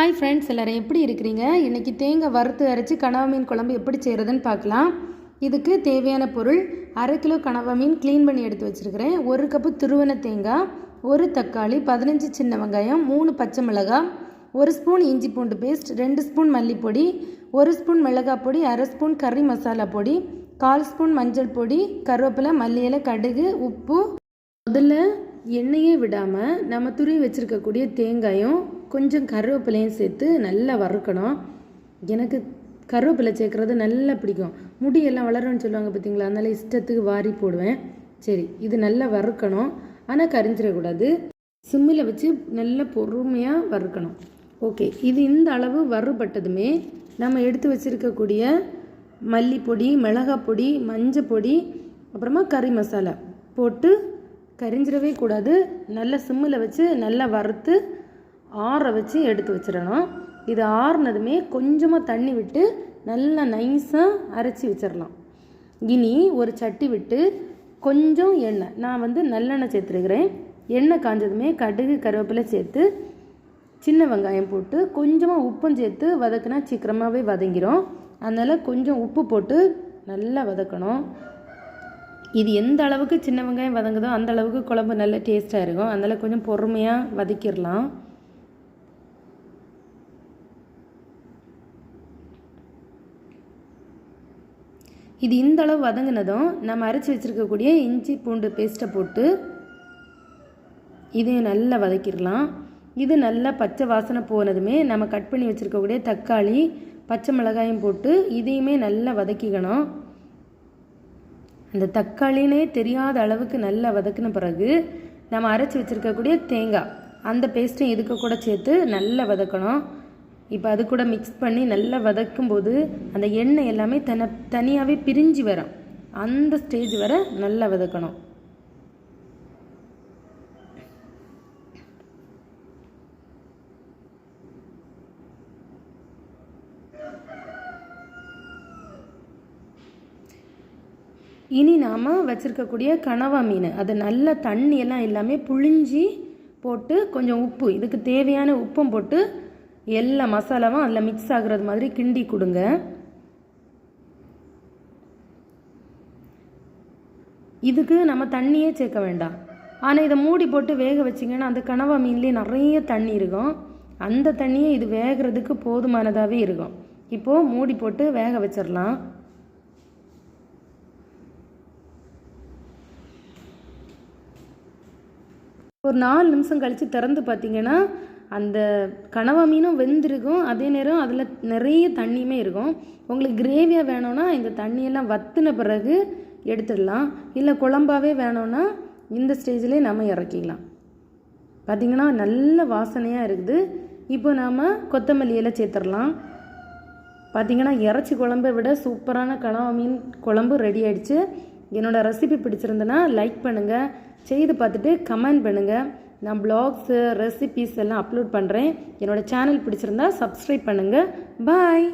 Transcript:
Hi friends, எல்லோரும் எப்படி இருக்கிறீங்க? இன்றைக்கி தேங்காய் வறுத்து அரைச்சி கனவா மீன் குழம்பு எப்படி செய்கிறதுன்னு பார்க்கலாம். இதுக்கு தேவையான பொருள்: 1/2 கிலோ கனவா மீன் க்ளீன் பண்ணி எடுத்து வச்சுருக்கிறேன், 1 கப்பு துருவன தேங்காய், 1 தக்காளி, 15 சின்ன வெங்காயம், 3 பச்சை மிளகாய், 1 ஸ்பூன் இஞ்சி பூண்டு பேஸ்ட், 2 ஸ்பூன் மல்லிப்பொடி, 1 ஸ்பூன் மிளகாய் பொடி, 1/2 ஸ்பூன் கறி மசாலா பொடி, 1/4 ஸ்பூன் மஞ்சள் பொடி, கருவேப்பிலை, மல்லி இலை, கடுகு, உப்பு. முதல்ல எண்ணெயே விடாமல் நம்ம துருவி வச்சுருக்கக்கூடிய தேங்காயும் கொஞ்சம் கருவேப்பிலையும் சேர்த்து நல்லா வறுக்கணும். எனக்கு கருவேப்பிலை சேர்க்குறது நல்லா பிடிக்கும். முடியெல்லாம் வளரும்னு சொல்லுவாங்க பார்த்தீங்களா, அதனால் இஷ்டத்துக்கு வாரி போடுவேன். சரி, இது நல்லா வறுக்கணும், ஆனால் கரிஞ்சிடக்கூடாது. சிம்மில் வச்சு நல்லா பொறுமையாக வறுக்கணும். ஓகே, இது இந்த அளவு வறுபட்டதுமே நம்ம எடுத்து வச்சுருக்கக்கூடிய மல்லிப்பொடி, மிளகாய் பொடி, மஞ்சள் பொடி, அப்புறமா கறி மசாலா போட்டு கரிஞ்சிடவே கூடாது. நல்லா சிம்மில் வச்சு நல்லா வறுத்து ஆற வச்சு எடுத்து வச்சிடணும். இது ஆறுனதுமே கொஞ்சமாக தண்ணி விட்டு நல்லா நைஸாக அரைச்சி வச்சிடலாம். இனி ஒரு சட்டி விட்டு கொஞ்சம் எண்ணெய், நான் நல்லெண்ணெய் சேர்த்துருக்கிறேன். எண்ணெய் காஞ்சதுமே கடுகு, கருவேப்பிலை சேர்த்து சின்ன வெங்காயம் போட்டு கொஞ்சமாக உப்பும் சேர்த்து வதக்கினா சீக்கிரமாகவே வதங்கிடும். அதனால் கொஞ்சம் உப்பு போட்டு நல்லா வதக்கணும். இது எந்த அளவுக்கு சின்ன வெங்காயம் வதங்குதோ அந்த அளவுக்கு குழம்பு நல்ல டேஸ்ட்டாக இருக்கும். அதனால் கொஞ்சம் பொறுமையாக வதக்கிடலாம். இது இந்த அளவு வதங்கினதும் நம்ம அரைச்சி வச்சுருக்கக்கூடிய இஞ்சி பூண்டு பேஸ்ட்டை போட்டு இதையும் நல்லா வதக்கிடலாம். இது நல்லா பச்சை வாசனை போனதுமே நம்ம கட் பண்ணி வச்சுருக்கக்கூடிய தக்காளி, பச்சை மிளகாயும் போட்டு இதையுமே நல்லா வதக்கிக்கணும். அந்த தக்காளினே தெரியாத அளவுக்கு நல்லா வதக்கின பிறகு நம்ம அரைச்சி வச்சுருக்கக்கூடிய தேங்காய் அந்த பேஸ்ட்டையும் இதுக்கு கூட சேர்த்து நல்லா வதக்கணும். இப்போ அது கூட மிக்ஸ் பண்ணி நல்லா வதக்கும்போது அந்த எண்ணெய் எல்லாமே தனியாகவே பிரிஞ்சு வரும். அந்த ஸ்டேஜ் வரை நல்லா வதக்கணும். இனி நாம் வச்சுருக்கக்கூடிய கனவா மீன் அதை நல்லா தண்ணியெல்லாம் எல்லாமே புழிஞ்சி போட்டு கொஞ்சம் உப்பு, இதுக்கு தேவையான உப்பும் போட்டு எல்லா மசாலாவும் அதில் மிக்ஸ் ஆகுறது மாதிரி கிண்டி கொடுங்க. இதுக்கு நம்ம தண்ணியே சேர்க்க வேண்டாம். ஆனால் இதை மூடி போட்டு வேக வச்சிங்கன்னா அந்த கனவா மீன்லேயே நிறைய தண்ணி இருக்கும். அந்த தண்ணியே இது வேகிறதுக்கு போதுமானதாகவே இருக்கும். இப்போது மூடி போட்டு வேக வச்சிடலாம். ஒரு 4 நிமிஷம் கழித்து திறந்து பார்த்திங்கன்னா அந்த கனவா மீனும் வெந்திருக்கும். அதே நேரம் அதில் நிறைய தண்ணியுமே இருக்கும். உங்களுக்கு கிரேவியாக வேணும்னா இந்த தண்ணியெல்லாம் வற்றின பிறகு எடுத்துடலாம். இல்லை குழம்பாகவே வேணும்னா இந்த ஸ்டேஜ்லேயே நம்ம இறக்கிக்கலாம். பார்த்திங்கன்னா நல்ல வாசனையாக இருக்குது. இப்போ நாம் கொத்தமல்லி எல்லாம் சேர்த்துடலாம். பார்த்திங்கன்னா இறைச்சி குழம்பை விட சூப்பரான கனவா மீன் குழம்பு ரெடி ஆகிடுச்சு. என்னோடய ரெசிபி பிடிச்சிருந்ததுன்னா லைக் பண்ணுங்கள், செய்து பார்த்துட்டு கமெண்ட் பண்ணுங்கள். நான் ப்ளாக்ஸு, ரெசிபீஸ் எல்லாம் அப்லோட் பண்ணுறேன். என்னோடய சேனல் பிடிச்சிருந்தா சப்ஸ்கிரைப் பண்ணுங்கள். பாய்.